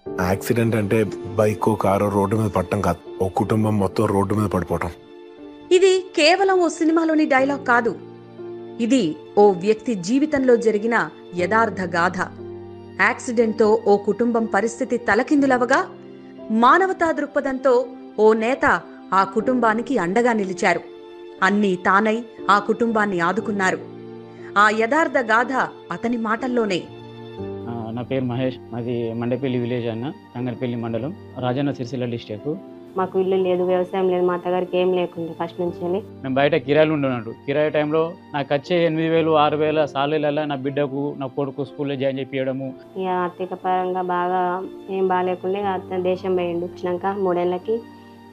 Accident అంటే bike car road మీద పడటం కాదు, ఓ కుటుంబం మొత్తం రోడ్డు మీద పడిపోవటం. ఇది కేవలం ఓ సినిమాలోని డైలాగ్ కాదు. ఇది ఓ వ్యక్తి జీవితంలో జరిగిన యథార్థ గాథ. యాక్సిడెంట్తో ఓ కుటుంబం పరిస్థితి తలకిందులవగా మానవతా దృక్పథంతో ఓ నేత ఆ కుటుంబానికి అండగా నిలిచారు. అన్నీ తానై ఆ కుటుంబాన్ని ఆదుకున్నారు. ఆ యథార్థ గాథ అతని మాటల్లోనే. నా పేరు మహేష్, మాది మండపల్లి విలేజ్ అన్న, తంగనపల్లి మండలం, రాజన్న సిరిసిల్ల డిస్ట్రిక్ట్. మాకు ఇల్లు లేదు, వ్యవసాయం లేదు, మా అత్తగారికి ఏం లేకుండా ఫస్ట్ నుంచి. మేము బయట కిరాయిలు ఉంటున్నాడు. కిరాయి టైంలో నాకు వచ్చే 8,000 6,000 సాలరీలలో నా బిడ్డకు నా కొడుకు స్కూల్లో జాయిన్ చేయించడము. ఇక ఆర్థిక పరంగా బాగా ఏం బాగాలేకుండా ఇక అతను దేశం పోయిండు. వచ్చినాక 3 ఏళ్ళకి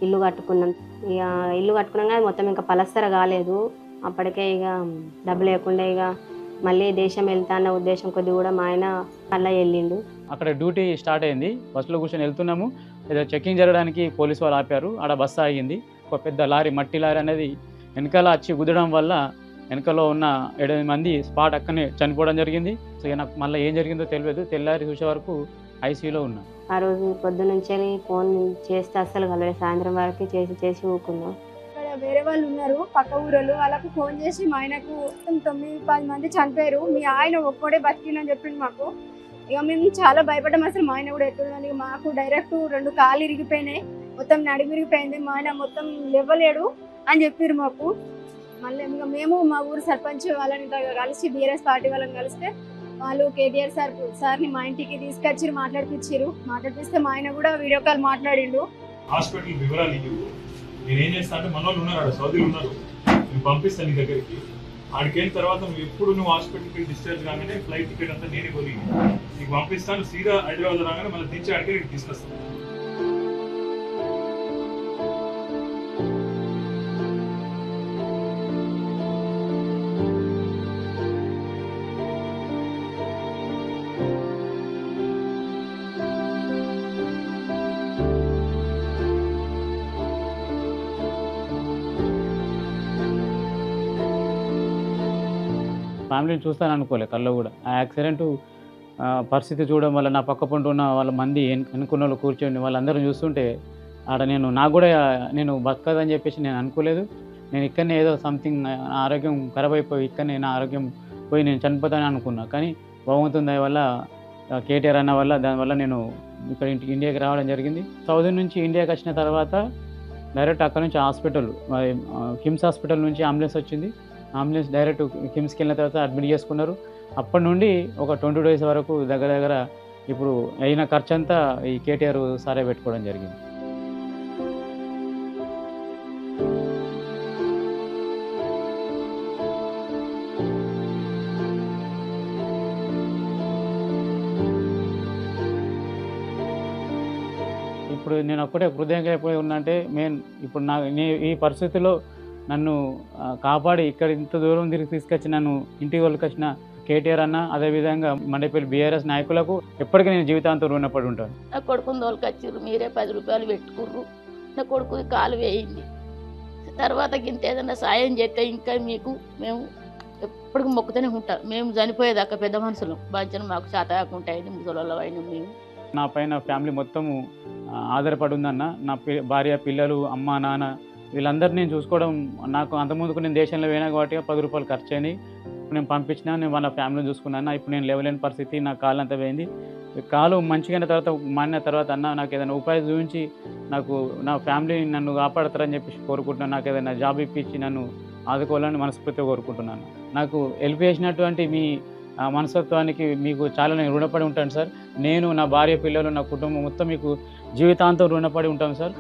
ఇల్లు కట్టుకున్నాం. ఇక ఇల్లు కట్టుకున్నాక మొత్తం ఇంకా పలస్తర కాలేదు. అప్పటికే ఇక డబ్బు లేకుండా ఇక మళ్ళీ దేశం వెళ్తా అన్న ఉద్దేశం కొద్ది కూడా మా ఆయన అలా వెళ్ళిండు. అక్కడ డ్యూటీ స్టార్ట్ అయింది. బస్సులో కూర్చొని వెళ్తున్నాము. ఏదో చెక్కింగ్ జరగడానికి పోలీసు వాళ్ళు ఆపారు. ఆడ బస్సు ఆగింది. ఒక పెద్ద లారీ, మట్టి లారీ అనేది వెనకాల వచ్చి గుద్దడం వల్ల వెనకలో ఉన్న 8 మంది స్పాట్ అక్కనే చనిపోవడం జరిగింది. సో నాకు మళ్ళీ ఏం జరిగిందో తెలియదు. తెల్లారి చూసే వరకు ఐసీయూలో ఉన్నా. ఆ రోజు పొద్దునుంచి ఫోన్ చేస్తే అస్సలు కలవలేదు. సాయంత్రం వరకు చేసి ఊకున్నాం. వేరే వాళ్ళు ఉన్నారు పక్క ఊరోళ్ళు, వాళ్ళకు ఫోన్ చేసి మా ఆయనకు 9-10 మంది చనిపోయారు, మీ ఆయన ఒక్కడే బతికిందని చెప్పిండు మాకు. ఇక మేము చాలా భయపడ్డాం. అసలు మా ఆయన కూడా ఎట్లుందని. మాకు డైరెక్ట్ 2 కాళ్ళు ఇరిగిపోయినాయి, మొత్తం నడుము ఇరిగిపోయింది, మా ఆయన మొత్తం లేవలేడు అని చెప్పారు మాకు. మళ్ళీ ఇక మేము మా ఊరు సర్పంచ్ వాళ్ళని కలిసి బీఆర్ఎస్ పార్టీ వాళ్ళని కలిస్తే వాళ్ళు కేటీఆర్ సార్ని మా ఇంటికి తీసుకొచ్చి మాట్లాడిపిస్తే మా ఆయన కూడా వీడియో కాల్ మాట్లాడిండు. హాస్పిటల్ వివరాలు నేనేం చేస్తా అంటే మన వాళ్ళు ఉన్నారు, సౌదీలు ఉన్నారు, నేను పంపిస్తాను నీ దగ్గరికి. ఆడికెళ్ళిన తర్వాత నువ్వు హాస్పిటల్కి డిశ్చార్జ్ కాగానే ఫ్లైట్ టికెట్ అంతా నేనే కొని నీకు పంపిస్తాను. సీదా హైదరాబాద్ రాగానే మళ్ళీ దించి ఆడికి తీసుకొస్తాను. ఫ్యామిలీని చూస్తాను అనుకోలే కల్లో కూడా. ఆ యాక్సిడెంట్ పరిస్థితి చూడడం వల్ల నా పక్క పంట ఉన్న వాళ్ళ మంది వెనుకున్న వాళ్ళు కూర్చొని వాళ్ళందరూ చూస్తుంటే ఆడ నాకు కూడా నేను బతకదని చెప్పేసి నేను అనుకోలేదు. నేను ఇక్కడనే ఏదో సంథింగ్ ఆరోగ్యం ఖరాబ్ అయిపోయి ఇక్కడనే నా ఆరోగ్యం పోయి నేను చనిపోతానని అనుకున్నా. కానీ భగవంతుని దయ వల్ల, కేటీఆర్ అన్న వల్ల, దానివల్ల నేను ఇక్కడ ఇండియాకి రావడం జరిగింది. సౌదీ నుంచి ఇండియాకి వచ్చిన తర్వాత డైరెక్ట్ అక్కడ నుంచి హాస్పిటల్, కిమ్స్ హాస్పిటల్ నుంచి అంబులెన్స్ వచ్చింది. అంబులెన్స్ డైరెక్ట్ కిమ్స్కి వెళ్ళిన తర్వాత అడ్మిట్ చేసుకున్నారు. అప్పటి నుండి ఒక 20 days వరకు దగ్గర ఇప్పుడు అయిన ఖర్చు అంతా ఈ కేటీఆర్ సారే పెట్టుకోవడం జరిగింది. ఇప్పుడు నేను ఒక్కటే హృదయంగా ఎప్పుడు ఉన్నా అంటే ఇప్పుడు ఈ పరిస్థితిలో నన్ను కాపాడి ఇక్కడ ఇంత దూరం తిరిగి తీసుకొచ్చి నన్ను ఇంటికి వచ్చిన కేటీఆర్ అన్న, అదేవిధంగా మండపల్లి బీఆర్ఎస్ నాయకులకు ఎప్పటికీ నేను జీవితాంతం రుణపడి ఉంటాను. నా కొడుకుని తోలుకొచ్చిర్రు, మీరే 10 రూపాయలు పెట్టుకుర్రు, నా కొడుకు కాలు వేయింది. తర్వాత ఇంత ఏదైనా సాయం చేస్తే ఇంకా మీకు మేము ఎప్పటికి మొక్కుతూనే ఉంటాం. మేము చనిపోయేదాకా పెద్ద మనుషులు బాధ్యత మాకు శాతకుంటాయండి, ముసలి అయిన మేము. నా పైన ఫ్యామిలీ మొత్తము ఆధారపడి ఉందన్న. నా భార్య, పిల్లలు, అమ్మ, నాన్న వీళ్ళందరినీ నేను చూసుకోవడం. నాకు అంతకుముందుకు నేను దేశంలో పోయినా కాబట్టి 10 రూపాయలు ఖర్చు అయినాయి. నేను పంపించినా, నేను వాళ్ళ ఫ్యామిలీని చూసుకున్నాను. ఇప్పుడు నేను లేవలేని పరిస్థితి, నా కాలు అంతా పోయింది. కాలు మంచిగా తర్వాత మానిన తర్వాత అన్న నాకు ఏదైనా ఉపాయం చూపించి నాకు నా ఫ్యామిలీ నన్ను కాపాడతారని చెప్పేసి కోరుకుంటున్నాను. నాకు ఏదైనా జాబ్ ఇప్పించి నన్ను ఆదుకోవాలని మనస్ఫూర్తిగా కోరుకుంటున్నాను. నాకు హెల్ప్ చేసినటువంటి మీ మనస్తత్వానికి మీకు చాలా నేను రుణపడి ఉంటాను సార్. నేను, నా భార్య, పిల్లలు, నా కుటుంబం మొత్తం మీకు జీవితాంతం రుణపడి ఉంటాను సార్.